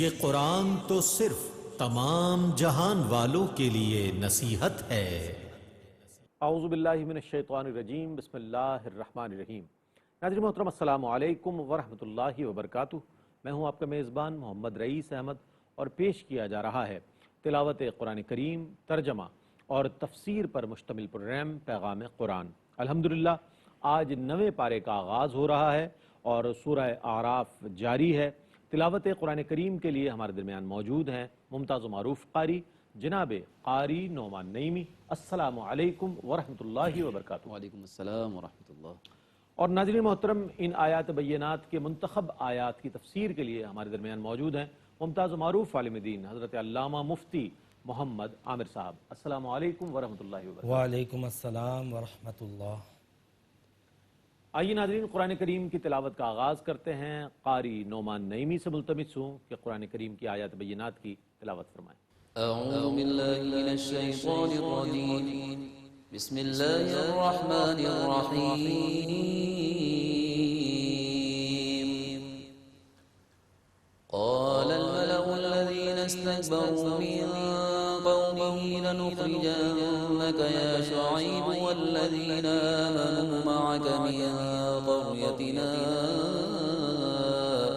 یہ قرآن تو صرف تمام جہان والوں کے لیے نصیحت ہے۔ اعوذ باللہ من الشیطان الرجیم، بسم اللہ الرحمن الرحیم۔ ناظرین محترم، السلام علیکم ورحمۃ اللہ وبرکاتہ۔ میں ہوں آپ کا میزبان محمد رئیس احمد، اور پیش کیا جا رہا ہے تلاوت قرآن کریم، ترجمہ اور تفسیر پر مشتمل پروگرام پیغام قرآن۔ الحمدللہ آج نویں پارے کا آغاز ہو رہا ہے اور سورہ اعراف جاری ہے۔ تلاوت قرآن کریم کے لیے ہمارے درمیان موجود ہیں ممتاز و معروف قاری جناب قاری نعمان نعیمی۔ السلام علیکم ورحمۃ اللہ وبرکاتہ۔ وعلیکم السلام ورحمۃ اللہ۔ اور ناظرین محترم، ان آیات بینات کے منتخب آیات کی تفسیر کے لیے ہمارے درمیان موجود ہیں ممتاز و معروف عالم دین حضرت علامہ مفتی محمد عامر صاحب۔ السلام علیکم ورحمۃ اللہ وبرکاتہ۔ وعلیکم السلام ورحمۃ اللہ۔ آئیے ناظرین، قرآن کریم کی تلاوت کا آغاز کرتے ہیں۔ قاری نعمان نعیمی سے ملتمس ہوں کہ قرآن کریم کی آیات بینات کی تلاوت فرمائیں۔ اعوذ باللہ من الشیطان الرجیم، بسم اللہ الرحمن الرحیم۔ قال الملأ الذین استكبروا من قومه لنخرجنك يا شعيب والذين آمنوا معك من قريتنا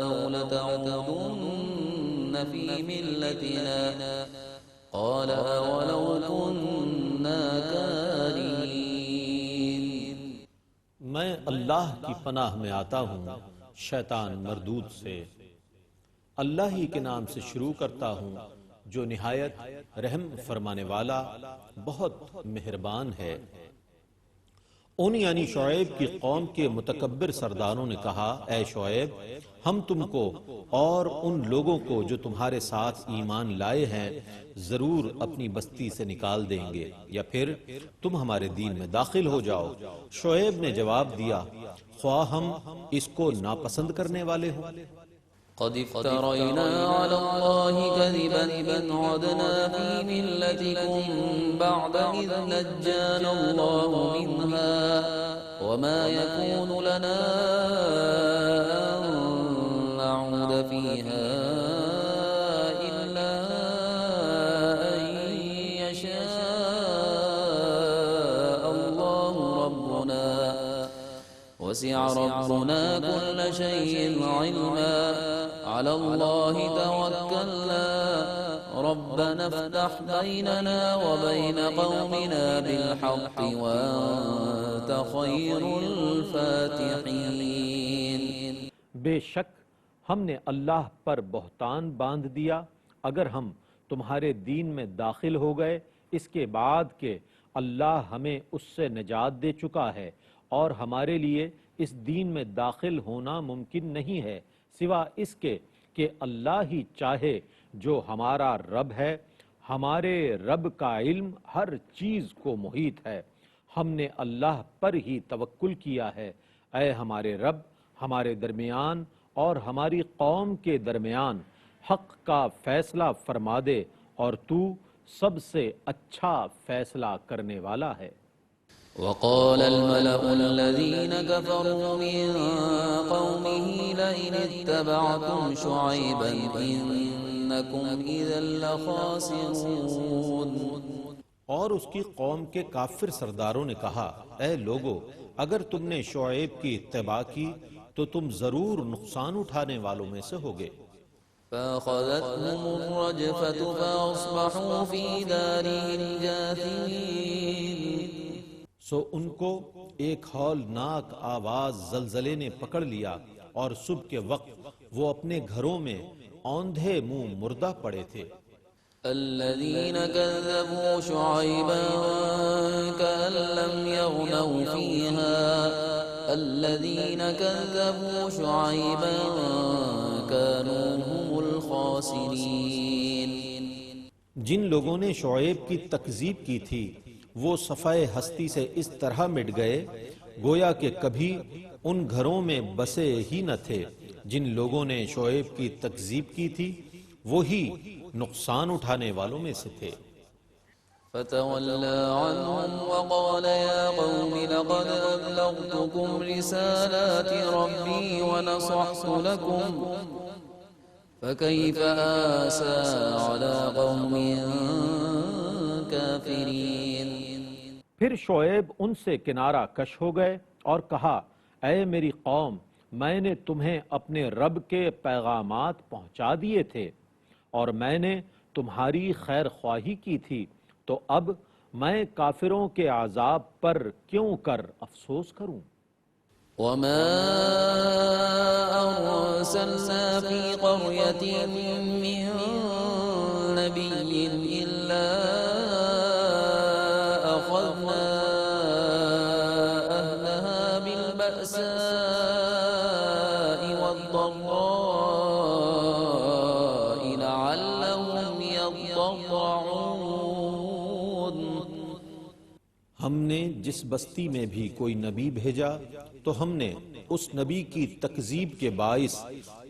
أو لتعودن في ملتنا قال أولو كنا كارهين۔ میں اللہ کی پناہ میں آتا ہوں شیطان مردود سے۔ اللہ ہی کے نام سے شروع کرتا ہوں جو نہایت رحم فرمانے والا بہت مہربان ہے۔ ان یعنی شعیب کی قوم کے متکبر سرداروں نے کہا، اے شعیب، ہم تم کو اور ان لوگوں کو جو تمہارے ساتھ ایمان لائے ہیں ضرور اپنی بستی سے نکال دیں گے، یا پھر تم ہمارے دین میں داخل ہو جاؤ۔ شعیب نے جواب دیا، خواہ ہم اس کو ناپسند کرنے والے ہوں۔ قد افترينا على الله كذبا إن عدنا في ملتكم بعد إذ نجانا الله منها وما يكون لنا أن نعود فيها إلا أن يشاء الله ربنا وسع ربنا كل شيء علما على الله توكلنا ربنا افتح بيننا وبين قومنا بالحق وأنت خير الفاتحين۔ بے شک ہم نے اللہ پر بہتان باندھ دیا اگر ہم تمہارے دین میں داخل ہو گئے، اس کے بعد کہ اللہ ہمیں اس سے نجات دے چکا ہے، اور ہمارے لیے اس دین میں داخل ہونا ممکن نہیں ہے سوا اس کے کہ اللہ ہی چاہے۔ جو ہمارا رب ہے، ہمارے رب کا علم ہر چیز کو محیط ہے۔ ہم نے اللہ پر ہی توکل کیا ہے۔ اے ہمارے رب، ہمارے درمیان اور ہماری قوم کے درمیان حق کا فیصلہ فرما دے، اور تو سب سے اچھا فیصلہ کرنے والا ہے۔ وقال الملأ الذين كفروا من قومه لئن اتبعتم شعيبا إنكم إذا لخاسرون۔ اور اس کی قوم کے کافر سرداروں نے کہا، اے لوگو، اگر تم نے شعیب کی اتباع کی تو تم ضرور نقصان اٹھانے والوں میں سے ہوگے۔ فأخذتهم الرجفة فأصبحوا في دارهم جاثمين۔ سو ان کو ایک ہولناک آواز زلزلے نے پکڑ لیا، اور صبح کے وقت وہ اپنے گھروں میں اوندھے منہ مردہ پڑے تھے۔ الذين كذبوا شعيبا كأن لم يغنوا فيها الذين كذبوا شعيبا كانوا هم الخاسرين۔ جن لوگوں نے شعیب کی تکذیب کی تھی وہ صفحہ ہستی سے اس طرح مٹ گئے گویا کہ کبھی ان گھروں میں بسے ہی نہ تھے۔ جن لوگوں نے شعیب کی تکذیب کی تھی وہی نقصان اٹھانے والوں میں سے تھے۔ فتولى عنهم وقال يا قوم لقد أبلغتكم رسالات ربي ونصحت لكم فكيف آسى على قوم كافرين. پھر شعیب ان سے کنارہ کش ہو گئے اور کہا اے میری قوم میں نے تمہیں اپنے رب کے پیغامات پہنچا دیے تھے اور میں نے تمہاری خیر خواہی کی تھی تو اب میں کافروں کے عذاب پر کیوں کر افسوس کروں. وما أرسلنا في قرية من نبي إلا أخذنا أهلها بالبأساء والضراء لعلهم يضرعون. ہم نے جس بستی میں بھی کوئی نبی بھیجا تو ہم نے اس نبی کی تکذیب کے باعث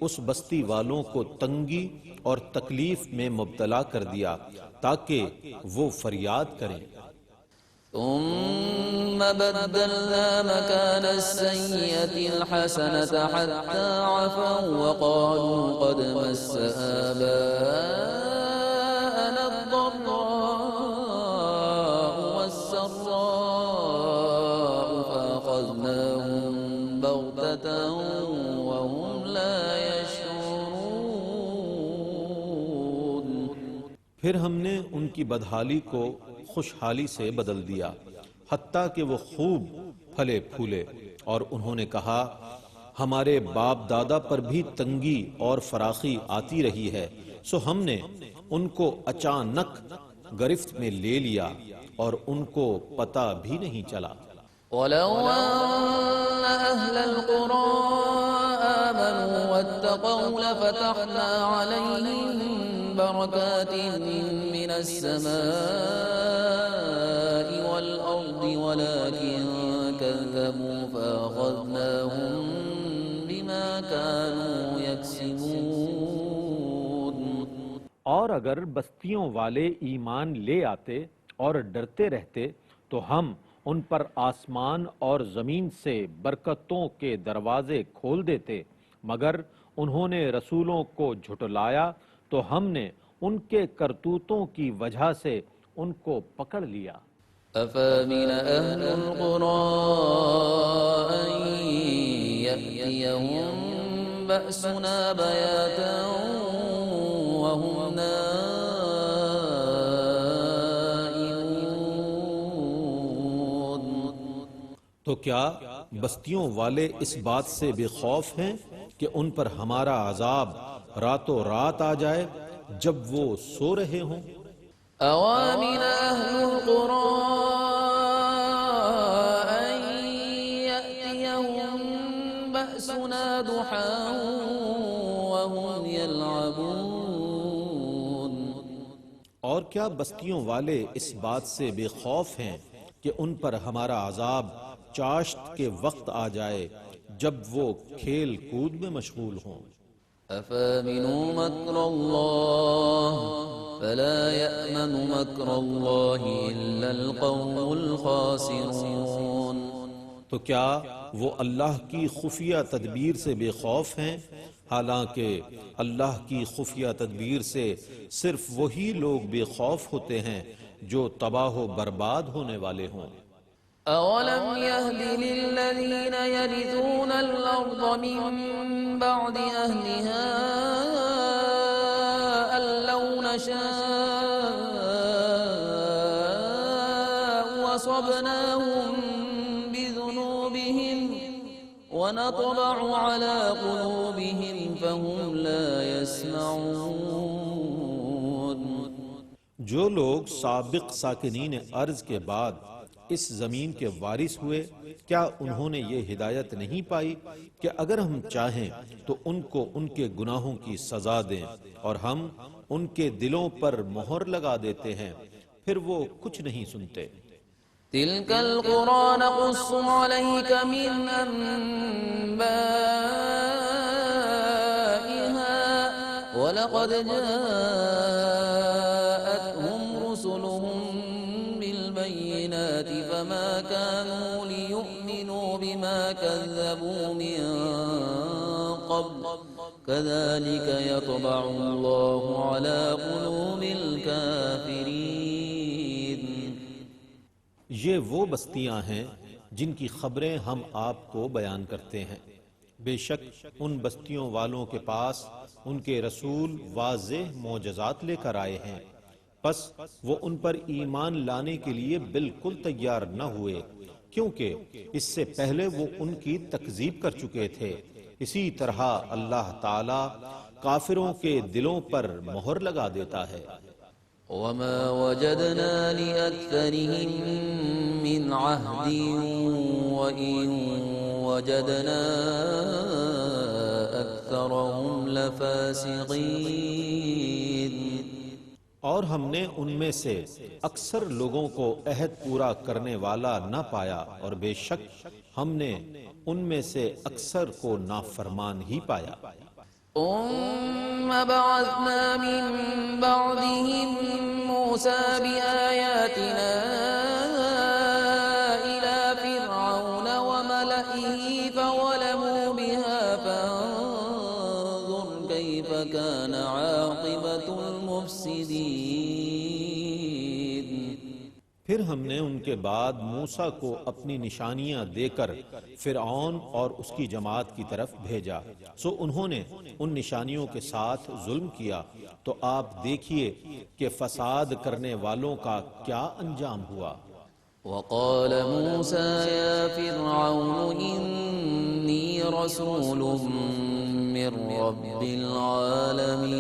اس بستی والوں کو تنگی اور تکلیف میں مبتلا کر دیا تاکہ وہ فریاد کریں. ثم بدلنا مكان السيئة الحسنة حتى عفوا وقالوا قد مس آباءنا الضراء والسراء فأخذناهم بغتة وهم لا يشعرون. پھر ہم نے ان کی بدحالی کو خوشحالی سے بدل دیا حتیٰ کہ وہ خوب پھلے پھولے اور انہوں نے کہا ہمارے باپ دادا پر بھی تنگی اور فراخی آتی رہی ہے سو ہم نے ان کو اچانک گرفت میں لے لیا اور ان کو پتہ بھی نہیں چلا. ولو أن أهل القرى آمنوا واتقوا لفتحنا عليهم بركات من السماء والأرض ولكن كذبوا فأخذناهم بما كانوا يكسبون. اور اگر بستیوں والے ایمان لے آتے اور ڈرتے رہتے تو ہم ان پر آسمان اور زمین سے برکتوں کے دروازے کھول دیتے مگر انہوں نے رسولوں کو جھٹلایا تو ہم نے ان کے کرتوتوں کی وجہ سے ان کو پکڑ لیا. أفامن أهل القرى أن يأتيهم بأسنا بياتا وهم نائمون. تو کیا بستیوں والے اس بات سے بے خوف ہیں کہ ان پر ہمارا عذاب راتوں رات آ جائے جب وہ سو رہے ہوں؟ أوامن أهل القرى أن يأتيهم بأسنا ضحى وهم يلعبون. اور کیا بستیوں والے اس بات سے بے خوف ہیں کہ ان پر ہمارا عذاب چاشت کے وقت آ جائے جب وہ کھیل کود میں مشغول ہوں؟ أفامنوا مكر الله فلا يأمن مكر الله إلا القوم الخاسرون. تو کیا وہ اللہ کی خفیہ تدبیر سے بے خوف ہیں حالانکہ اللہ کی خفیہ تدبیر سے صرف وہی لوگ بے خوف ہوتے ہیں جو تباہ و برباد ہونے والے ہوں. أولم يهد للذين يرثون الأرض من بعد أهلها أن لو نشاء وصبناهم بذنوبهم ونطبع على قلوبهم فهم لا يسمعون. جو لوگ سابق ساکنین ارض کے بعد اس زمین کے وارث ہوئے کیا انہوں نے یہ ہدایت نہیں پائی کہ اگر ہم چاہیں تو ان کو ان کے گناہوں کی سزا دیں اور ہم ان کے دلوں پر مہر لگا دیتے ہیں پھر وہ کچھ نہیں سنتے. تلك القرى نقص عليك من أنبائها ولقد جاءتهم رسلهم بالبينات فما كانوا ليؤمنوا بما كذبوا من قبل كذلك يطبع الله على قلوب الكافرين. یہ وہ بستیاں ہیں جن کی خبریں ہم آپ کو بیان کرتے ہیں. بے شک ان بستیوں والوں کے پاس ان کے رسول واضح معجزات لے کر آئے ہیں، پس وہ ان پر ایمان لانے کے لیے بالکل تیار نہ ہوئے، کیونکہ اس سے پہلے وہ ان کی تکذیب کر چکے تھے. اسی طرح اللہ تعالی کافروں کے دلوں پر مہر لگا دیتا ہے. وما وجدنا لأكثرهم من عهد وإن وجدنا أكثرهم لفاسقين. اور ہم نے ان میں سے اکثر لوگوں کو عہد پورا کرنے والا نہ پایا، اور بے شک ہم نے ان میں سے اکثر کو نافرمان ہی پایا. ثم بعثنا من بعدهم موسى بآياتنا إلى فرعون وملئه فظلموا بها فانظر كيف كان عاقبة المفسدين. پھر ہم نے ان کے بعد موسیٰ کو اپنی نشانیاں دے کر فرعون اور اس کی جماعت کی طرف بھیجا، سو انہوں نے ان نشانیوں کے ساتھ ظلم کیا، تو آپ دیکھیے کہ فساد کرنے والوں کا کیا انجام ہوا. وقال موسى يا فرعون إني رسول من رب العالمين.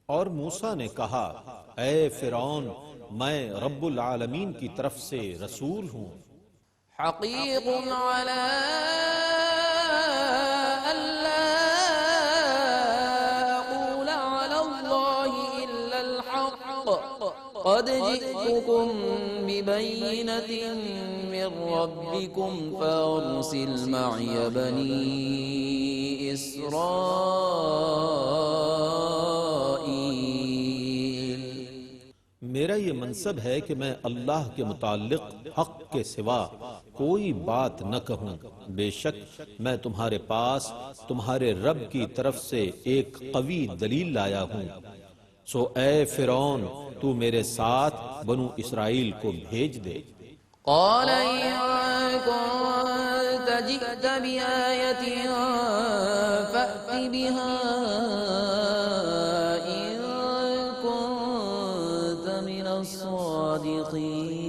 اور موسیٰ نے کہا، اے فرعون، میں رب العالمین کی طرف سے رسول ہوں. حقيق على ألا أقول على الله إلا الحق قد جئتكم ببينة من ربكم فأرسل معي بني إسرائيل. میرا یہ منصب ہے کہ میں اللہ کے متعلق حق کے سوا کوئی بات نہ کہوں. بے شک میں تمہارے پاس تمہارے رب کی طرف سے ایک قوی دلیل لایا ہوں. سو اے فرعون، تو میرے ساتھ بنو اسرائیل کو بھیج دے. قال إن كنت جئت بآية فأت بها إن كنت من الصادقين.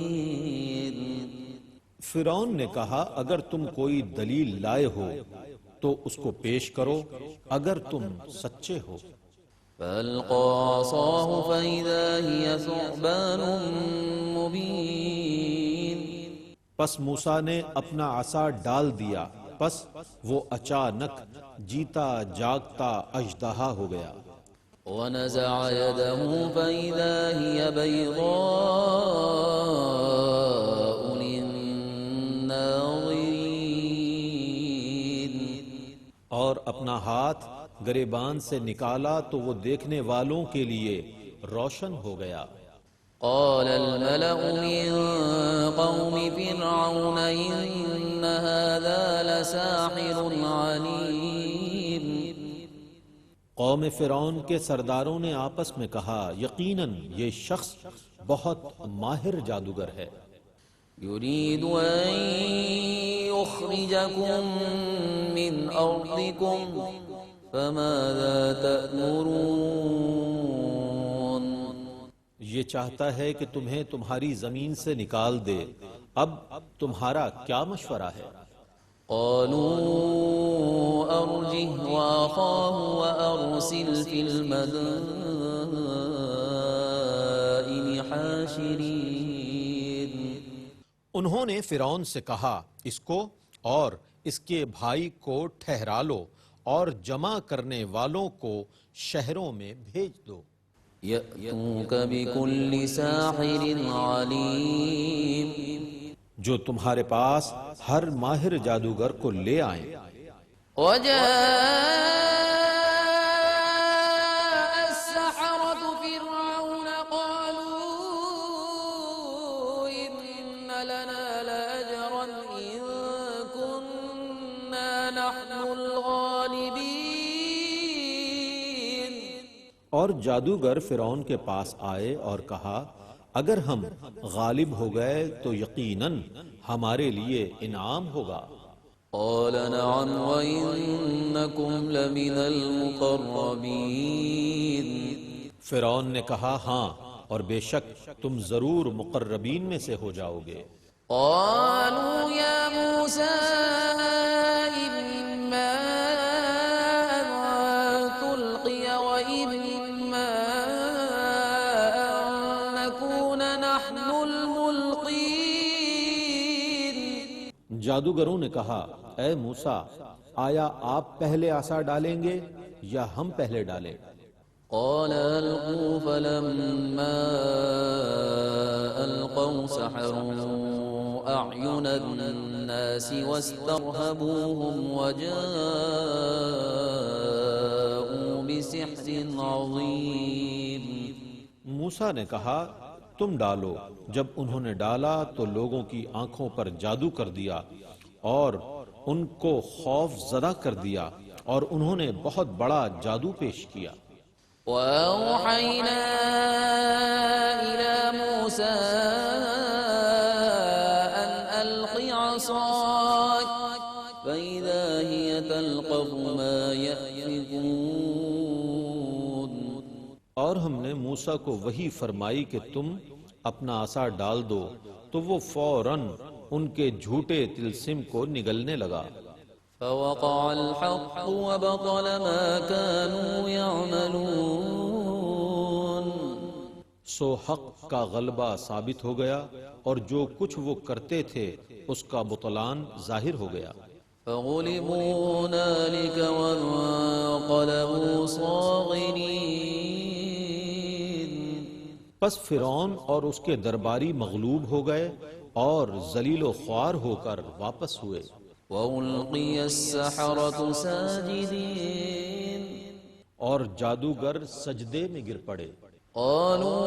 فرعون نے کہا، اگر تم کوئی دلیل لائے ہو تو اس کو پیش کرو اگر تم سچے ہو. فألقى عصاه فإذا هي ثعبان مبين. پس موسیٰ نے اپنا عصا ڈال دیا، پس وہ اچانک جیتا جاگتا اژدہا ہو گیا. ونزع يده فإذا هي بيضاء للناظرين. اور اپنا ہاتھ گریبان سے نکالا تو وہ دیکھنے والوں کے لیے روشن ہو گیا. قال الملأ من قوم فرعون إن هذا لساحر عليم. قوم فرعون کے سرداروں نے آپس میں کہا، یقیناً یہ شخص بہت ماہر جادوگر ہے. يريد أن يخرجكم من أرضكم فماذا تأمرون. یہ چاہتا ہے کہ تمہیں تمہاری زمین سے نکال دے، اب تمہارا کیا مشورہ ہے؟ قالوا أرجه وأخاه وأرسل في المدائن حاشرين. انہوں نے فرعون سے کہا، اس کو اور اس کے بھائی کو ٹھہرا لو اور جمع کرنے والوں کو شہروں میں بھیج دو. يأتوك بكل ساحر عليم. جو تمہارے پاس ہر ماہر جادوگر کو لے آئیں. وجاء السحرة فرعون قالوا إن لنا لأجرا إن كنا نحن الغالبين. اور جادوگر فرعون کے پاس آئے اور کہا اگر ہم غالب ہو گئے تو یقیناً ہمارے لیے انعام ہوگا۔ قال نعم وإنكم لمن المقربين فرعون نے کہا ہاں اور بے شک تم ضرور مقربین میں سے ہو جاؤ گے۔ قالوا يا موسى إما أن تلقي وإما أن نكون نحن الملقين جادوگروں نے کہا اے موسیٰ آیا آپ پہلے عصا ڈالیں گے یا ہم پہلے ڈالیں؟ قال ألقوا فلما ألقوا سحروا أعين الناس واسترهبوهم وجاءوا بسحر عظيم موسیٰ نے کہا تم ڈالو۔ جب انہوں نے ڈالا تو لوگوں کی آنکھوں پر جادو کر دیا اور ان کو خوف زدہ کر دیا اور انہوں نے بہت بڑا جادو پیش کیا۔ وأوحينا إلى موسى أن ألق عصاك فإذا هي تلقف ما يأفكون اور ہم نے موسیٰ کو وحی فرمائی کہ تم اپنا عصا ڈال دو تو وہ فوراً ان کے جھوٹے طلسم کو نگلنے لگا۔ فوقع الحق وبطل ما كانوا يعملون سو حق کا غلبہ ثابت ہو گیا اور جو کچھ وہ کرتے تھے اس کا بطلان ظاہر ہو گیا۔ فغلبوا هنالك وانقلبوا صاغرين پس فرعون اور اس کے درباری مغلوب ہو گئے اور ذلیل و خوار ہو کر واپس ہوئے۔ وألقي السحرة ساجدين اور جادوگر سجدے میں گر پڑے۔ قالوا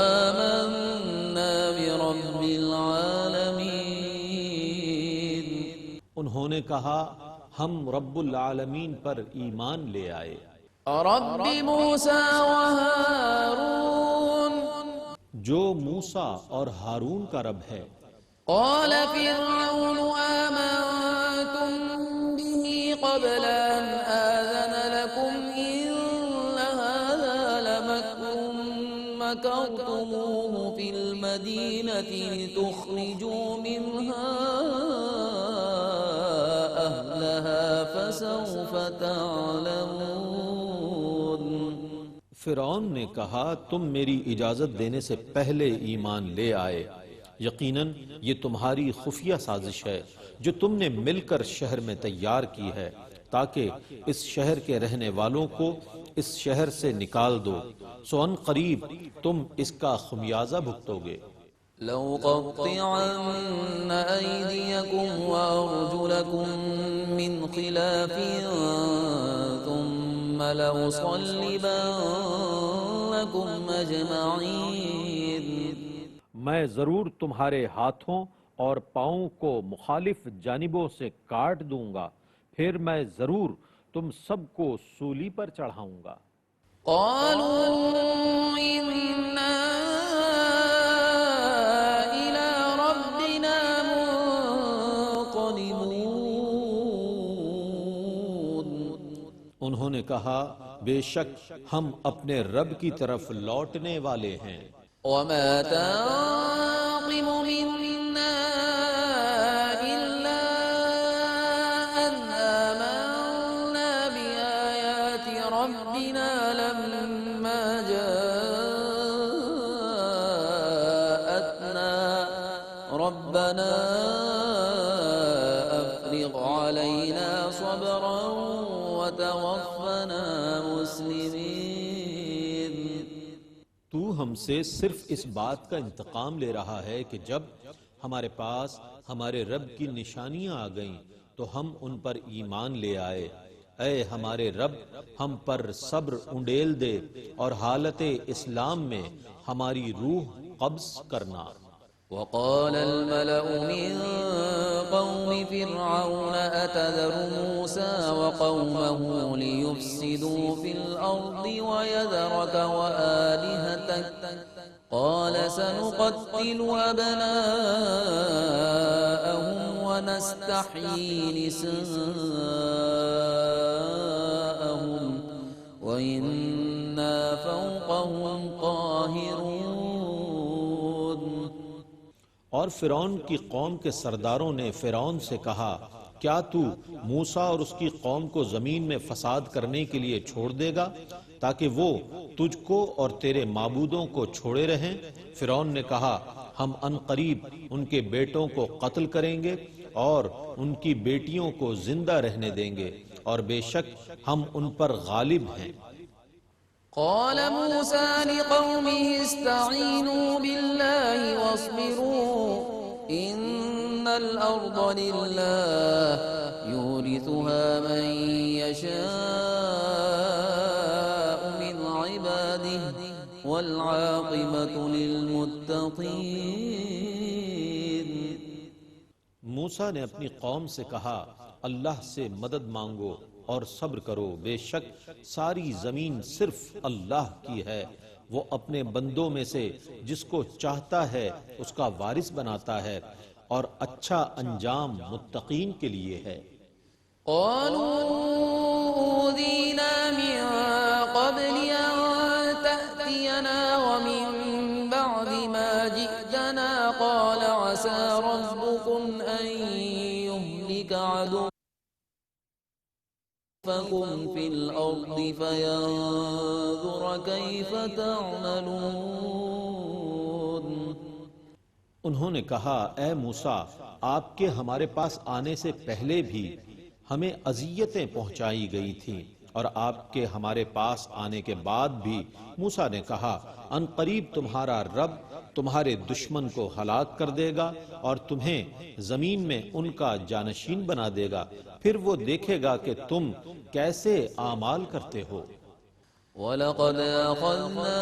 آمنا برب العالمين انہوں نے کہا ہم رب العالمین پر ایمان لے آئے۔ رب موسى وهارون جو موسیٰ اور ہارون کا رب ہے۔ قال فرعون آمنتم به قبل أن آذن لكم إن هذا لمكر مكرتموه في المدينة لتخرجوا منها أهلها فسوف تعلمون فرعون نے کہا تم میری اجازت دینے سے پہلے ایمان لے آئے، یقیناً یہ تمہاری خفیہ سازش ہے جو تم نے مل کر شہر میں تیار کی ہے تاکہ اس شہر کے رہنے والوں کو اس شہر سے نکال دو، سو ان قریب تم اس کا خمیازہ بھگتو گے۔ لأقطعن أيديكم وأرجلكم من خلاف ثم لأصلبنكم أجمعين میں ضرور تمہارے ہاتھوں اور پاؤں کو مخالف جانبوں سے کاٹ دوں گا، پھر میں ضرور تم سب کو سولی پر چڑھاؤں گا۔ قالوا إنا إلى ربنا منقلبون انہوں نے کہا بے شک ہم اپنے رب کی طرف لوٹنے والے ہیں۔ وما تنقم منا إلا أن آمنا بآيات ربنا لما جاءتنا ربنا أفرغ علينا صبرا وتوفنا مسلمين تو ہم سے صرف اس بات کا انتقام لے رہا ہے کہ جب ہمارے پاس ہمارے رب کی نشانیاں آ گئیں تو ہم ان پر ایمان لے آئے۔ اے ہمارے رب ہم پر صبر انڈیل دے اور حالت اسلام میں ہماری روح قبض کرنا۔ وقال الملأ من قوم فرعون أتذر موسى وقومه ليفسدوا في الأرض ويذرك وآلهتك قال سنقتل أبناءهم ونستحيي نساءهم وإنا فوقهم قاهرون. اور فرعون کی قوم کے سرداروں نے فرعون سے کہا کیا تو موسیٰ اور اس کی قوم کو زمین میں فساد کرنے کے لیے چھوڑ دے گا تاکہ وہ تجھ کو اور تیرے معبودوں کو چھوڑے رہیں؟ فرعون نے کہا ہم عنقریب ان کے بیٹوں کو قتل کریں گے اور ان کی بیٹیوں کو زندہ رہنے دیں گے اور بے شک ہم ان پر غالب ہیں. قال موسى لقومه استعينوا بالله واصبروا إن الأرض لله يورثها من يشاء من عباده والعاقبة للمتقين. موسیٰ نے اپنی قوم سے کہا اللہ سے مدد مانگو اور صبر کرو، بے شک ساری زمین صرف اللہ کی ہے، وہ اپنے بندوں میں سے جس کو چاہتا ہے اس کا وارث بناتا ہے اور اچھا انجام متقین کے لیے ہے. قالوا أوذينا من قبل أن تأتينا ومن بعد ما جئتنا قال عسى ربكم أن يهلك عدوكم في الأرض فينظر كيف تعملون. انہوں نے کہا اے موسیٰ آپ کے ہمارے پاس آنے سے پہلے بھی ہمیں اذیتیں پہنچائی گئی تھیں اور آپ کے ہمارے پاس آنے کے بعد بھی. موسیٰ نے کہا ان قریب تمہارا رب تمہارے دشمن کو ہلاک کر دے گا اور تمہیں زمین میں ان کا جانشین بنا دے گا، پھر وہ دیکھے گا کہ تم کیسے اعمال کرتے ہو. وَلَقَدْ أَخَذْنَا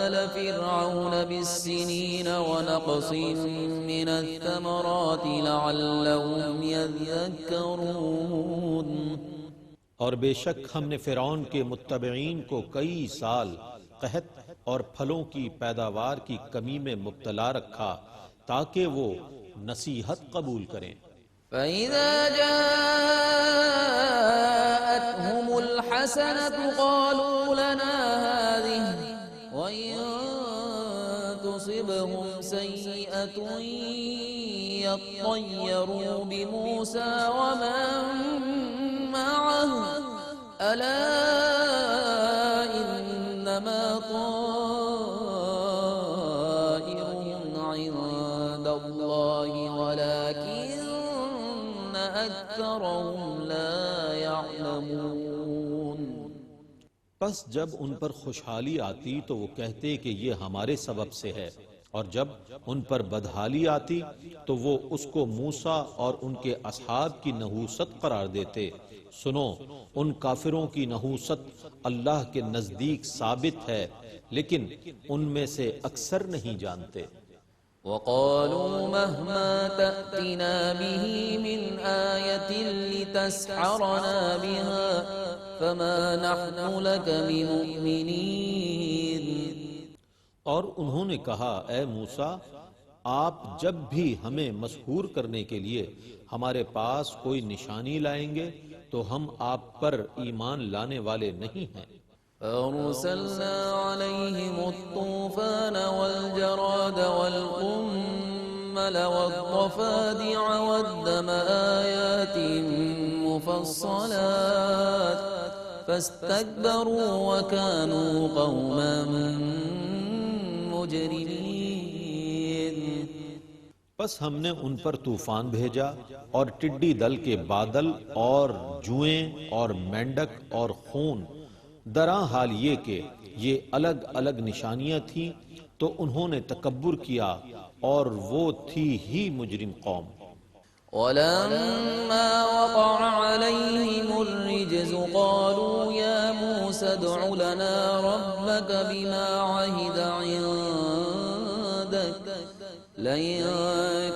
آلَ فِرْعَوْنَ بِالسِّنِينَ وَنَقْصٍ مِّنَ الثَّمَرَاتِ لَعَلَّهُمْ يَذَّكَّرُونَ. اور بے شک ہم نے فرعون کے متبعین کو کئی سال قحط اور پھلوں کی پیداوار کی کمی میں مبتلا رکھا تاکہ وہ نصیحت قبول کریں. فَإِذَا جَاءَتْهُمُ الْحَسَنَةُ قَالُوا لَنَا هَٰذِهِ وَإِن تُصِبْهُمْ سَيِّئَةٌ يَطَّيَّرُوا بِمُوسَىٰ وَمَن مَّعَهُ أَلَا إِنَّمَا طَائِرُهُمْ عِندَ اللَّهِ وَلَٰكِنَّ أَكْثَرَهُمْ لَا يَعْلَمُونَ. پس جب ان پر خوشحالی آتی تو وہ کہتے کہ یہ ہمارے سبب سے ہے، اور جب ان پر بدحالی آتی تو وہ اس کو موسیٰ اور ان کے اصحاب کی نحوست قرار دیتے. سنو ان کافروں کی نحوست اللہ کے نزدیک ثابت ہے لیکن ان میں سے اکثر نہیں جانتے. وَقَالُوا مَهْمَا تَأْتِنَا بِهِ مِنْ آيَةٍ لِتَسْحَرَنَا بِهَا فَمَا نَحْنُ لَكَ بِمُؤْمِنِينَ. اور انہوں نے کہا اے موسیٰ آپ جب بھی ہمیں مسحور کرنے کے لیے ہمارے پاس کوئی نشانی لائیں گے تو ہم آپ پر ایمان لانے والے نہیں ہیں. فَأَرْسَلْنَا عَلَيْهِمُ الطُّوفَانَ وَالْجَرَادَ وَالْقُمَّلَ وَالضَّفَادِعَ وَالدَّمَ آيَاتٍ مُفَصَّلَاتٍ فَاسْتَكْبَرُوا وَكَانُوا قَوْمًا مُجْرِمِينَ. پس ہم نے ان پر طوفان بھیجا اور ٹڈی دل کے بادل اور جوئیں اور مینڈک اور خون، درا حال یہ کہ یہ الگ الگ نشانیاں تھیں تو انہوں نے تکبر کیا اور وہ تھی ہی مجرم قوم. وَلَمَّا وَقَعَ عَلَيْهِمُ الرِّجْزُ قَالُوا يَا مُوسَى ادْعُ لَنَا رَبَّكَ بِمَا عَهِدَ عِندَكَ لئن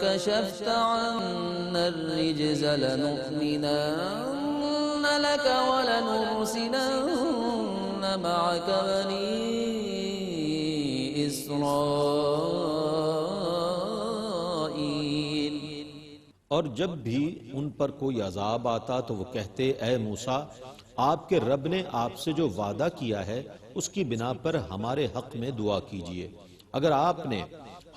كشفت عنا الرجز لنؤمنن لك ولنرسلن معك بني إسرائيل. اور جب بھی ان پر کوئی عذاب آتا تو وہ کہتے اے موسیٰ آپ کے رب نے آپ سے جو وعدہ کیا ہے اس کی بنا پر ہمارے حق میں دعا کیجئے. اگر آپ نے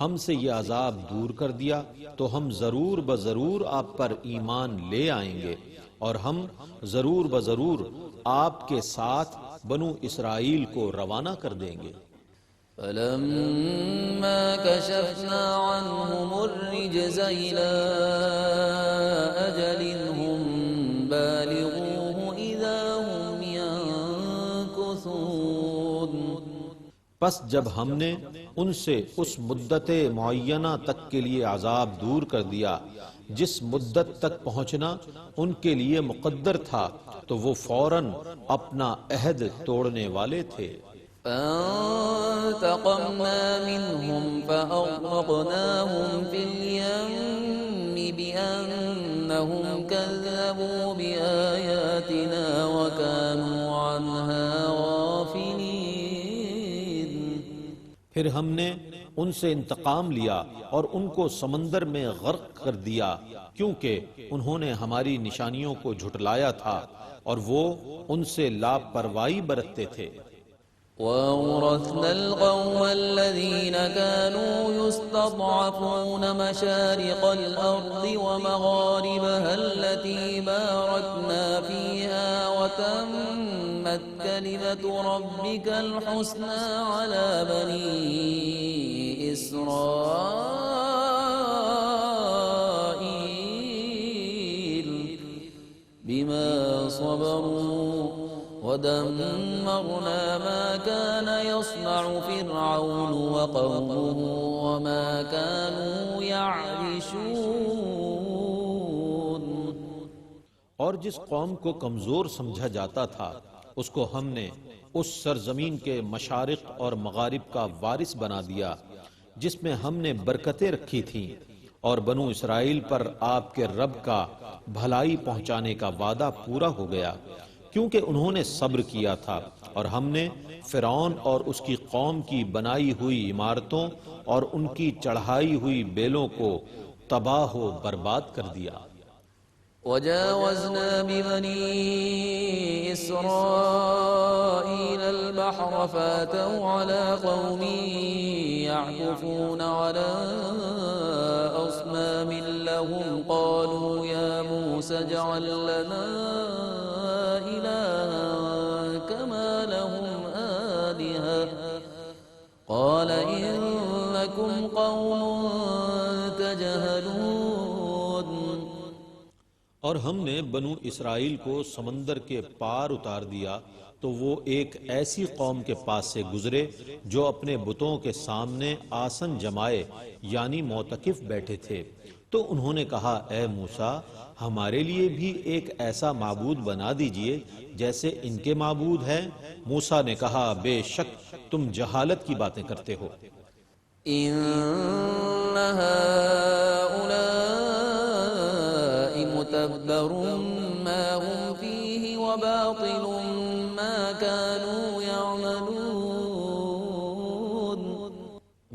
ہم سے یہ عذاب دور کر دیا تو ہم ضرور بضرور آپ پر ایمان لے آئیں گے اور ہم ضرور بضرور آپ کے ساتھ بنو اسرائیل کو روانہ کر دیں گے. فلما كشفنا عنهم الرجز إلى أجل هم بالغوه إذا هم ينكثون. پس جب ہم نے ان سے اس مدت معینہ تک کے لیے عذاب دور کر دیا جس مدت تک پہنچنا ان کے لیے مقدر تھا تو وہ فوراً اپنا عہد توڑنے والے تھے. فانتقمنا منهم فأغرقناهم في اليم بأنهم كذبوا بآياتنا وكانوا عنها غافلين. پھر ہم نے ان سے انتقام لیا اور ان کو سمندر میں غرق کر دیا کیونکہ انہوں نے ہماری نشانیوں کو جھٹلایا تھا اور وہ ان سے لاپرواہی برتتے تھے. وَأَوْرَثْنَا الْقَوْمَ الَّذِينَ كَانُوا يُسْتَضْعَفُونَ مَشَارِقَ الْأَرْضِ وَمَغَارِبَهَا الَّتِي بَارَكْنَا فِيهَا وَتَمَّتْ كَلِمَةُ رَبِّكَ الْحُسْنَى عَلَى بَنِي إِسْرَائِيلَ بِمَا صَبَرُوا ودمرنا ما كان يصنع فرعون وقومه وما كانوا يعرشون. اور جس قوم کو کمزور سمجھا جاتا تھا اس کو ہم نے اس سرزمین کے مشارق اور مغارب کا وارث بنا دیا جس میں ہم نے برکتیں رکھی تھیں اور بنو اسرائیل پر آپ کے رب کا بھلائی پہنچانے کا وعدہ پورا ہو گیا کیونکہ انہوں نے صبر کیا تھا اور ہم نے فرعون اور اس کی قوم کی بنائی ہوئی عمارتوں اور ان کی چڑھائی ہوئی بیلوں کو تباہ و برباد کر دیا. وجاوزنا ببني إسرائيل البحر فاتوا على قوم يعكفون على أصنام لهم قالوا يا موسى اجعل لنا إلها كما لهم آلهة قال إنكم قوم تجهلون. اور ہم نے بنو اسرائیل کو سمندر کے پار اتار دیا تو وہ ایک ایسی قوم کے پاس سے گزرے جو اپنے بتوں کے سامنے آسن جمائے یعنی معتکف بیٹھے تھے. تو انہوں نے کہا اے موسیٰ ہمارے لیے بھی ایک ایسا معبود بنا دیجئے جیسے ان کے معبود ہیں. موسیٰ نے کہا بے شک تم جہالت کی باتیں کرتے ہو. إن هؤلاء متبر ما هم فيه وباطل ما كانوا يعملون.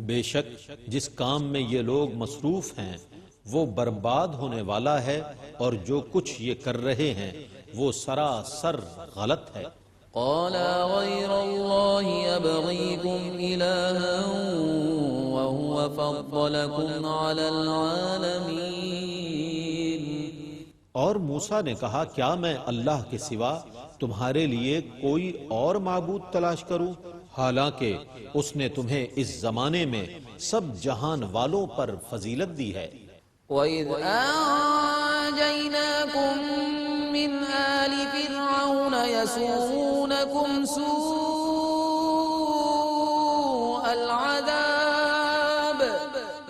بے شک جس کام میں یہ لوگ مصروف ہیں وہ برباد ہونے والا ہے اور جو کچھ یہ کر رہے ہیں وہ سراسر غلط ہے. قال غير الله يبغيكم إلها وهو فضلكم على العالمين. اور موسیٰ نے کہا کیا میں اللہ کے سوا تمہارے لیے کوئی اور معبود تلاش کروں حالانکہ اس نے تمہیں اس زمانے میں سب جہان والوں پر فضیلت دی ہے. وَإِذْ أَنْجَيْنَاكُمْ مِنْ آلِ فِرْعَوْنَ يَسُومُونَكُمْ سُوءَ الْعَذَابِ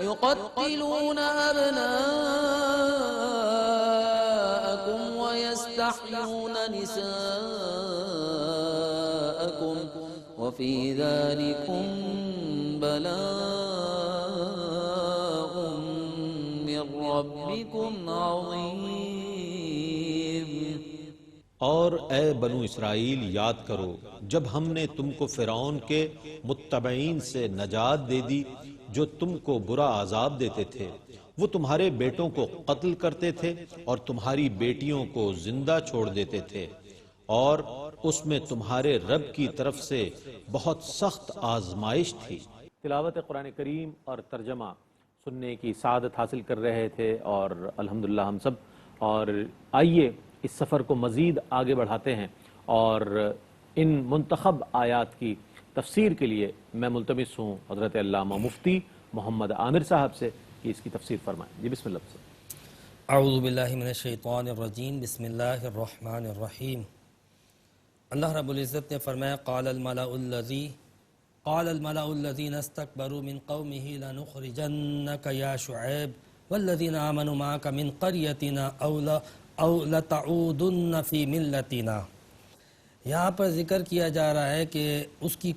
يُقَتِّلُونَ أَبْنَاءَكُمْ وَيَسْتَحْيُونَ نِسَاءَكُمْ وَفِي ذَلِكُمْ بَلَاءٌ ربكم عظيم اور اے بنو اسرائیل یاد کرو جب ہم نے تم کو فرعون کے متبعین سے نجات دے دی جو تم کو برا عذاب دیتے تھے۔ وہ تمہارے بیٹوں کو قتل کرتے تھے اور تمہاری بیٹیوں کو زندہ چھوڑ دیتے تھے، اور اس میں تمہارے رب کی طرف سے بہت سخت آزمائش تھی۔ تلاوت قرآن کریم اور ترجمہ سننے کی سعادت حاصل کر رہے تھے اور الحمدللہ ہم سب، اور آئیے اس سفر کو مزید آگے بڑھاتے ہیں، اور ان منتخب آیات کی تفسیر کے لیے میں ملتمس ہوں حضرت علامہ مفتی محمد عامر صاحب سے کہ اس کی تفسیر فرمائیں۔ جی بسم اللہ سے۔ اعوذ باللہ من الشیطان الرجیم، بسم اللہ الرحمن الرحیم۔ اللہ رب العزت نے فرمایا قال الملأ الذین استکبروا من قومه لنخرجنک یا شعیب والذین آمنوا معک من قریتنا او لتعودن فی ملتنا۔ یہاں پر ذکر کیا جا رہا ہے کہ اس کی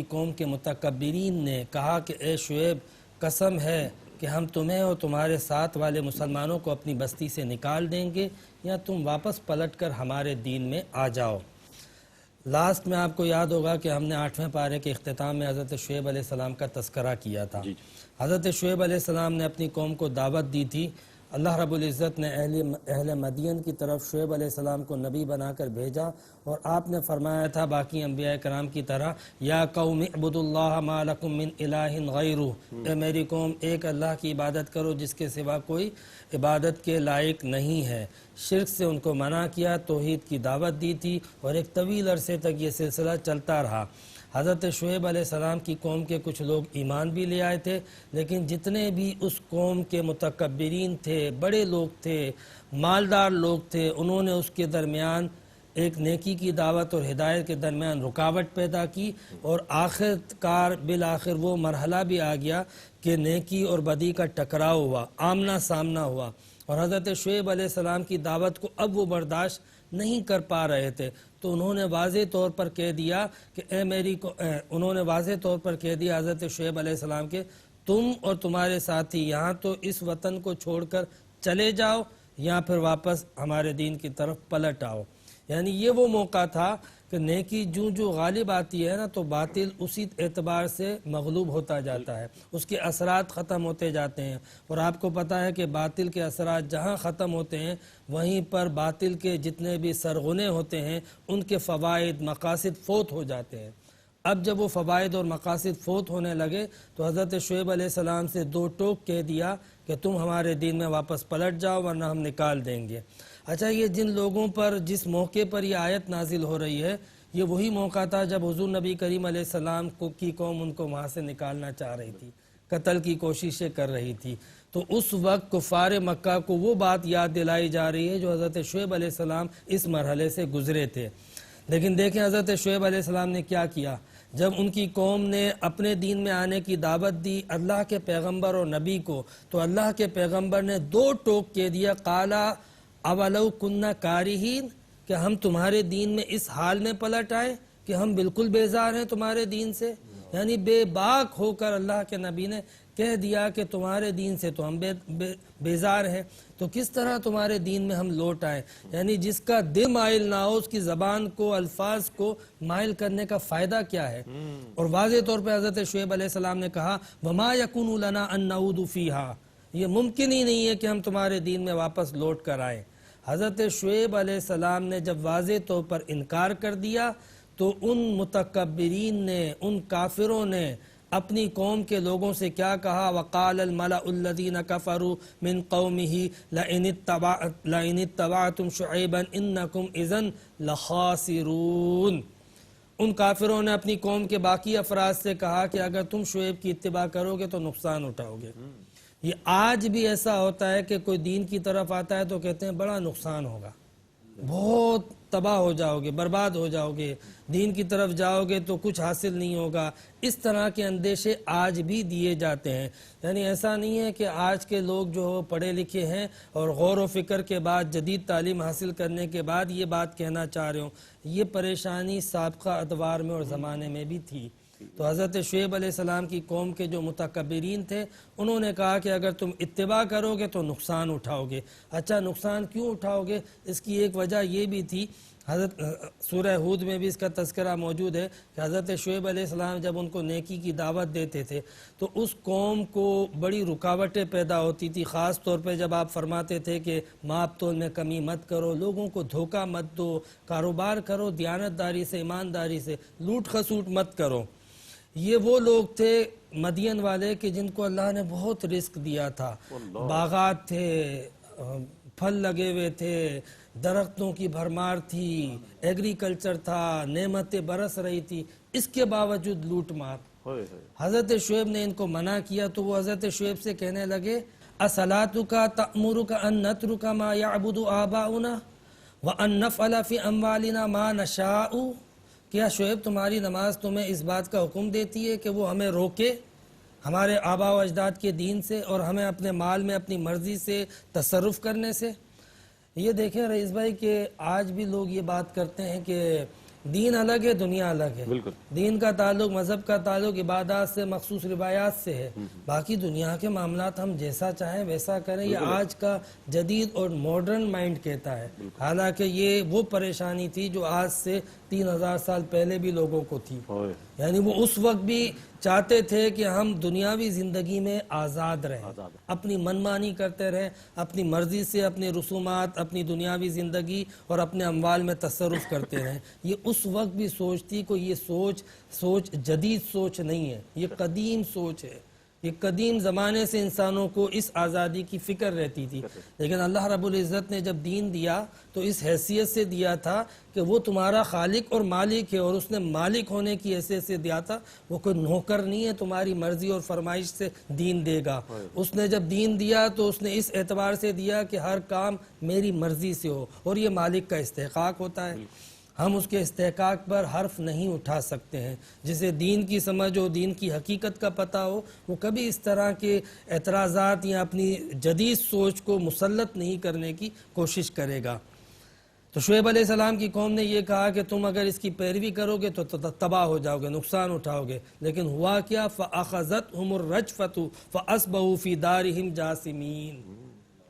قوم کے متکبرین نے کہا کہ اے شعیب قسم ہے کہ ہم تمہیں اور تمہارے ساتھ والے مسلمانوں کو اپنی بستی سے نکال دیں گے یا تم واپس پلٹ کر ہمارے دین میں آ جاؤ۔ لاسٹ میں آپ کو یاد ہوگا کہ ہم نے 8ویں پارے کے اختتام میں حضرت شعیب علیہ السلام کا تذکرہ کیا تھا۔ حضرت شعیب علیہ السلام نے اپنی قوم کو دعوت دی تھی۔ اللہ رب العزت نے اہل مدین کی طرف شعیب علیہ السلام کو نبی بنا کر بھیجا، اور آپ نے فرمایا تھا باقی انبیاء کرام کی طرح یا قوم اعبدوا اللہ ما لکم من الہ غیرہ، اے میری قوم ایک اللہ کی عبادت کرو جس کے سوا کوئی عبادت کے لائق نہیں ہے۔ شرک سے ان کو منع کیا، توحید کی دعوت دی تھی، اور ایک طویل عرصے تک یہ سلسلہ چلتا رہا۔ حضرت شعیب علیہ السلام کی قوم کے کچھ لوگ ایمان بھی لے آئے تھے، لیکن جتنے بھی اس قوم کے متکبرین تھے، بڑے لوگ تھے، مالدار لوگ تھے، انہوں نے اس کے درمیان ایک نیکی کی دعوت اور ہدایت کے درمیان رکاوٹ پیدا کی، اور بالآخر وہ مرحلہ بھی آ گیا کہ نیکی اور بدی کا ٹکراؤ ہوا، آمنا سامنا ہوا، اور حضرت شعیب علیہ السلام کی دعوت کو اب وہ برداشت نہیں کر پا رہے تھے، تو انہوں نے واضح طور پر کہہ دیا کہ حضرت شعیب علیہ السلام کے تم اور تمہارے ساتھی یہاں تو اس وطن کو چھوڑ کر چلے جاؤ یا پھر واپس ہمارے دین کی طرف پلٹ آؤ۔ یعنی یہ وہ موقع تھا کہ نیکی جو غالب آتی ہے نا تو باطل اسی اعتبار سے مغلوب ہوتا جاتا ہے، اس کے اثرات ختم ہوتے جاتے ہیں، اور آپ کو پتہ ہے کہ باطل کے اثرات جہاں ختم ہوتے ہیں وہیں پر باطل کے جتنے بھی سرغنے ہوتے ہیں ان کے فوائد مقاصد فوت ہو جاتے ہیں۔ اب جب وہ فوائد اور مقاصد فوت ہونے لگے تو حضرت شعیب علیہ السلام سے دو ٹوک کہہ دیا کہ تم ہمارے دین میں واپس پلٹ جاؤ ورنہ ہم نکال دیں گے۔ اچھا، یہ جن لوگوں پر جس موقع پر یہ آیت نازل ہو رہی ہے یہ وہی موقع تھا جب حضور نبی کریم علیہ السلام کی قوم ان کو وہاں سے نکالنا چاہ رہی تھی، قتل کی کوششیں کر رہی تھی، تو اس وقت کفار مکہ کو وہ بات یاد دلائی جا رہی ہے جو حضرت شعیب علیہ السلام اس مرحلے سے گزرے تھے۔ لیکن دیکھیں حضرت شعیب علیہ السلام نے کیا کیا، جب ان کی قوم نے اپنے دین میں آنے کی دعوت دی اللہ کے پیغمبر اور نبی کو، تو اللہ کے پیغمبر نے دو ٹوک کہہ دیا، قالا اولو کننا کارہین، کہ ہم تمہارے دین میں اس حال میں پلٹ آئے کہ ہم بالکل بیزار ہیں تمہارے دین سے۔ یعنی بے باک ہو کر اللہ کے نبی نے کہہ دیا کہ تمہارے دین سے تو ہم بیزار ہیں، تو کس طرح تمہارے دین میں ہم لوٹ آئیں؟ یعنی جس کا دل مائل نہ ہو اس کی زبان کو، الفاظ کو مائل کرنے کا فائدہ کیا ہے؟ اور واضح طور پہ حضرت شعیب علیہ السلام نے کہا وَمَا يَكُونُ لَنَا أَن نَّعُودُ فِيهَا، یہ ممکن ہی نہیں ہے کہ ہم تمہارے دین میں واپس لوٹ کر آئیں۔ حضرت شعیب علیہ السلام نے جب واضح طور پر انکار کر دیا تو ان متکبرین نے، ان کافروں نے اپنی قوم کے لوگوں سے کیا کہا، وَقَالَ الْمَلَأُ الَّذِينَ كَفَرُوا مِن قَوْمِهِ لَئِنِ اتَّبَعْتُمْ شُعَيْبًا إِنَّكُمْ إِذًا لَخَاسِرُونَ۔ ان کافروں نے اپنی قوم کے باقی افراد سے کہا کہ اگر تم شعیب کی اتباع کرو گے تو نقصان اٹھاؤ گے۔ یہ آج بھی ایسا ہوتا ہے کہ کوئی دین کی طرف آتا ہے تو کہتے ہیں بڑا نقصان ہوگا، بہت تباہ ہو جاؤ گے، برباد ہو جاؤ گے، دین کی طرف جاؤ گے تو کچھ حاصل نہیں ہوگا۔ اس طرح کے اندیشے آج بھی دیے جاتے ہیں۔ یعنی ایسا نہیں ہے کہ آج کے لوگ جو پڑھے لکھے ہیں اور غور و فکر کے بعد جدید تعلیم حاصل کرنے کے بعد یہ بات کہنا چاہ رہے ہوں، یہ پریشانی سابقہ ادوار میں اور زمانے میں بھی تھی۔ تو حضرت شعیب علیہ السلام کی قوم کے جو متکبرین تھے انہوں نے کہا کہ اگر تم اتباع کرو گے تو نقصان اٹھاؤ گے. اچھا نقصان کیوں اٹھاؤ گے؟ اس کی ایک وجہ یہ بھی تھی، حضرت سورہ ہود میں بھی اس کا تذکرہ موجود ہے کہ حضرت شعیب علیہ السلام جب ان کو نیکی کی دعوت دیتے تھے تو اس قوم کو بڑی رکاوٹیں پیدا ہوتی تھی، خاص طور پہ جب آپ فرماتے تھے کہ ماپ تول میں کمی مت کرو، لوگوں کو دھوکہ مت دو، کاروبار کرو دیانتداری سے، ایمانداری سے، لوٹ خسوٹ مت کرو. یہ وہ لوگ تھے مدین والے کہ جن کو اللہ نے بہت رزق دیا تھا، باغات تھے، پھل لگے ہوئے تھے، درختوں کی بھرمار تھی، ایگریکلچر تھا، نعمتیں برس رہی تھی، اس کے باوجود لوٹ مار. حضرت شعیب نے ان کو منع کیا تو وہ حضرت شعیب سے کہنے لگے اصلاتک تأمرک ان نترک ما یعبد آباؤنا وان نفعل فی اموالنا ما نشاء. کیا شعیب تمہاری نماز تمہیں اس بات کا حکم دیتی ہے کہ وہ ہمیں روکے ہمارے آباء و اجداد کے دین سے اور ہمیں اپنے مال میں اپنی مرضی سے تصرف کرنے سے؟ یہ دیکھیں رئیس بھائی کہ آج بھی لوگ یہ بات کرتے ہیں کہ دین الگ ہے دنیا الگ ہے. دین کا تعلق، مذہب کا تعلق عبادات سے، مخصوص روایات سے ہے، باقی دنیا کے معاملات ہم جیسا چاہیں ویسا کریں. یہ آج کا جدید اور ماڈرن مائنڈ کہتا ہے، حالانکہ یہ وہ پریشانی تھی جو آج سے 3000 سال پہلے بھی لوگوں کو تھی. یعنی وہ اس وقت بھی چاہتے تھے کہ ہم دنیاوی زندگی میں آزاد رہیں، اپنی منمانی کرتے رہیں، اپنی مرضی سے اپنے رسومات، اپنی دنیاوی زندگی اور اپنے اموال میں تصرف کرتے رہیں. یہ اس وقت بھی سوچ تھی کہ یہ سوچ جدید سوچ نہیں ہے، یہ قدیم سوچ ہے. یہ قدیم زمانے سے انسانوں کو اس آزادی کی فکر رہتی تھی، لیکن اللہ رب العزت نے جب دین دیا تو اس حیثیت سے دیا تھا کہ وہ تمہارا خالق اور مالک ہے، اور اس نے مالک ہونے کی حیثیت سے دیا تھا. وہ کوئی نوکر نہیں ہے تمہاری مرضی اور فرمائش سے دین دے گا. اس نے جب دین دیا تو اس نے اس اعتبار سے دیا کہ ہر کام میری مرضی سے ہو، اور یہ مالک کا استحقاق ہوتا ہے. ہم اس کے استحقاق پر حرف نہیں اٹھا سکتے ہیں. جسے دین کی سمجھ ہو، دین کی حقیقت کا پتہ ہو، وہ کبھی اس طرح کے اعتراضات یا اپنی جدید سوچ کو مسلط نہیں کرنے کی کوشش کرے گا. تو شعیب علیہ السلام کی قوم نے یہ کہا کہ تم اگر اس کی پیروی کرو گے تو تباہ ہو جاؤ گے، نقصان اٹھاؤ گے. لیکن ہوا کیا؟ فَأَخَذَتْهُمُ الرَّجْفَةُ فَأَصْبَحُوا فِي دَارِهِمْ جَاثِمِينَ.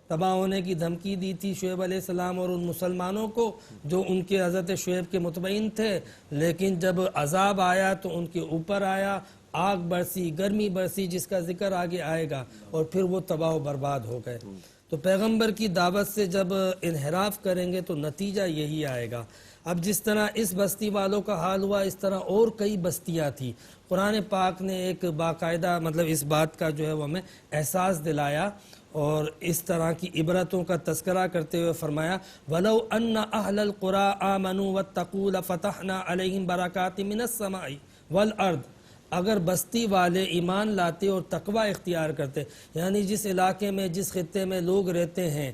تباہ ہونے کی دھمکی دی تھی شعیب علیہ السلام اور ان مسلمانوں کو جو ان کے حضرت شعیب کے مطمئن تھے، لیکن جب عذاب آیا تو ان کے اوپر آیا، آگ برسی، گرمی برسی، جس کا ذکر آگے آئے گا، اور پھر وہ تباہ و برباد ہو گئے. تو پیغمبر کی دعوت سے جب انحراف کریں گے تو نتیجہ یہی آئے گا. اب جس طرح اس بستی والوں کا حال ہوا، اس طرح اور کئی بستیاں تھیں. قرآن پاک نے ایک باقاعدہ اس بات کا جو ہے وہ ہمیں احساس دلایا اور اس طرح کی عبرتوں کا تذکرہ کرتے ہوئے فرمایا وَلَوْ أَنَّ أَهْلَ الْقُرَىٰ آمَنُوا وَاتَّقُوا لَفَتَحْنَا عَلَيْهِمْ بَرَكَاتٍ مِّنَ السَّمَاءِ وَالْأَرْضِ. اگر بستی والے ایمان لاتے اور تقوی اختیار کرتے، یعنی جس علاقے میں، جس خطے میں لوگ رہتے ہیں،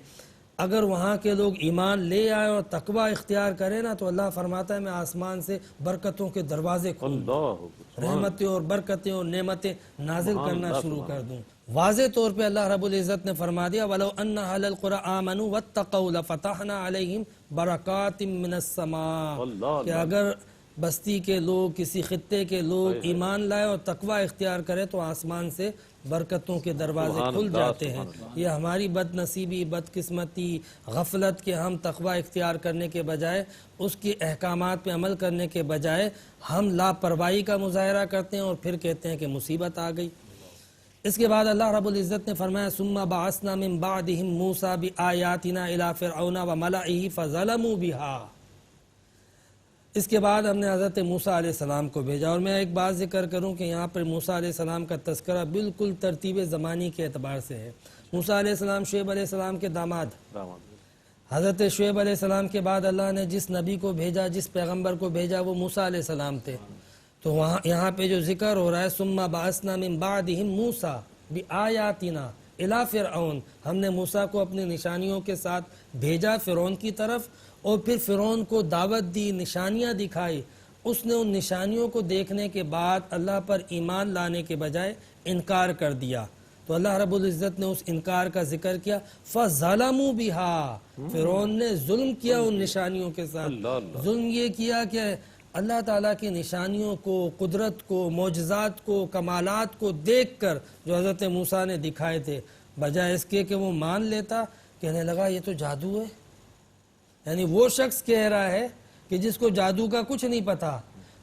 اگر وہاں کے لوگ ایمان لے آئے اور تقوی اختیار کرے نا، تو اللہ فرماتا ہے میں آسمان سے برکتوں کے دروازے کھول دوں، رحمتیں اور برکتیں اور نعمتیں نازل کرنا شروع کر دوں. واضح طور پہ اللہ رب العزت نے فرما دیا وَلَوْ أَنَّ أَهْلَ الْقُرَىٰ آمَنُوا وَاتَّقَوْا لَفَتَحْنَا عَلَيْهِمْ بَرَكَاتٍ مِّنَ السَّمَاءِ. کہ اگر بستی کے لوگ، کسی خطے کے لوگ ایمان لائے اور تقوی اختیار کرے تو آسمان سے برکتوں کے دروازے کھل جاتے ہیں. یہ ہماری بد نصیبی، بدقسمتی، غفلت کہ ہم تقوی اختیار کرنے کے بجائے، اس کے احکامات پہ عمل کرنے کے بجائے ہم لاپرواہی کا مظاہرہ کرتے ہیں اور پھر کہتے ہیں کہ مصیبت آ گئی. اس کے بعد اللہ رب العزت نے فرمایا ثُمَّ بَعَثْنَا مِن بَعْدِهِم مُوسَىٰ بِآيَاتِنَا إِلَىٰ فِرْعَوْنَ وَمَلَئِهِ فَظَلَمُوا بِهَا. اس کے بعد ہم نے حضرت موسیٰ علیہ السلام کو بھیجا. اور میں ایک بات ذکر کروں کہ یہاں پر موسیٰ علیہ السلام کا تذکرہ بالکل ترتیب زمانی کے اعتبار سے ہے. موسیٰ علیہ السلام شعیب علیہ السلام کے داماد. حضرت شعیب علیہ السلام کے بعد اللہ نے جس نبی کو بھیجا، جس پیغمبر کو بھیجا، وہ موسیٰ علیہ السلام تھے. تو یہاں پہ جو ذکر ہو رہا ہے ثُمَّ بَعَثْنَا مِن بَعْدِهِم مُوسَىٰ بِآيَاتِنَا إِلَىٰ فِرْعَوْنَ. ہم نے موسیٰ کو اپنی نشانیوں کے ساتھ بھیجا فرعون کی طرف، اور پھر فرعون کو دعوت دی، نشانیاں دکھائی. اس نے ان نشانیوں کو دیکھنے کے بعد اللہ پر ایمان لانے کے بجائے انکار کر دیا. تو اللہ رب العزت نے اس انکار کا ذکر کیا فَظَلَمُوا بِهَا. فرعون نے ظلم کیا ان نشانیوں کے ساتھ. ظلم یہ کیا کہ اللہ تعالیٰ کی نشانیوں کو، قدرت کو، معجزات کو، کمالات کو دیکھ کر جو حضرت موسیٰ نے دکھائے تھے، بجائے اس کے کہ وہ مان لیتا، کہنے لگا یہ تو جادو ہے۔ یعنی وہ شخص کہہ رہا ہے کہ جس کو جادو کا کچھ نہیں پتا،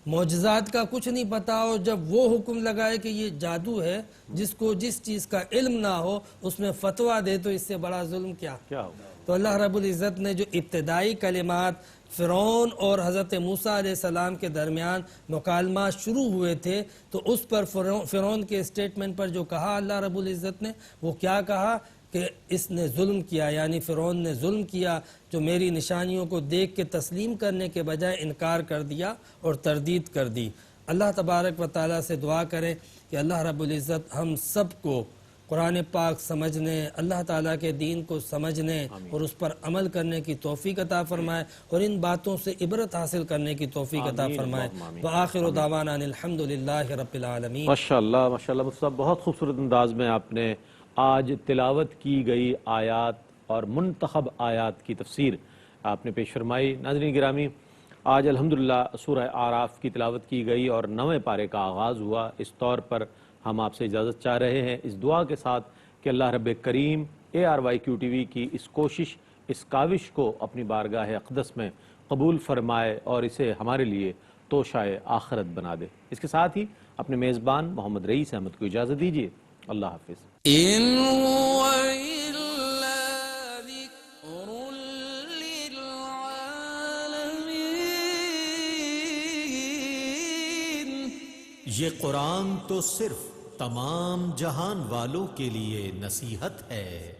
معجزات کا کچھ نہیں پتا، اور جب وہ حکم لگائے کہ یہ جادو ہے، جس کو جس چیز کا علم نہ ہو اس میں فتویٰ دے، تو اس سے بڑا ظلم کیا ہوگا؟ تو اللہ رب العزت نے جو ابتدائی کلمات فرعون اور حضرت موسیٰ علیہ السلام کے درمیان مکالمات شروع ہوئے تھے، تو اس پر فرعون کے اسٹیٹمنٹ پر جو کہا اللہ رب العزت نے، وہ کیا کہا کہ اس نے ظلم کیا، یعنی فرعون نے ظلم کیا، جو میری نشانیوں کو دیکھ کے تسلیم کرنے کے بجائے انکار کر دیا اور تردید کر دی۔ اللہ تبارک و تعالیٰ سے دعا کریں کہ اللہ رب العزت ہم سب کو قرآن پاک سمجھنے، اللہ تعالیٰ کے دین کو سمجھنے اور اس پر عمل کرنے کی توفیق عطا فرمائے، اور ان باتوں سے عبرت حاصل کرنے کی توفیق عطا فرمائے۔ وآخر دعوانا الحمدللہ رب العالمین۔ ماشاءاللہ ماشاءاللہ مفتی صاحب، بہت خوبصورت انداز میں آپ نے آج تلاوت کی گئی آیات اور منتخب آیات کی تفسیر آپ نے پیش فرمائی۔ ناظرین گرامی، آج الحمدللہ سورہ اعراف کی تلاوت کی گئی اور 9ویں پارے کا آغاز ہوا۔ اس طور پر ہم آپ سے اجازت چاہ رہے ہیں اس دعا کے ساتھ کہ اللہ رب کریم ARYQ کی اس کوشش، اس کاوش کو اپنی بارگاہ اقدس میں قبول فرمائے اور اسے ہمارے لیے توشہ آخرت بنا دے۔ اس کے ساتھ ہی اپنے میزبان محمد رئیس احمد کو اجازت دیجیے۔ اللہ حافظ۔ یہ قرآن تو صرف تمام جہان والوں کے لیے نصیحت ہے۔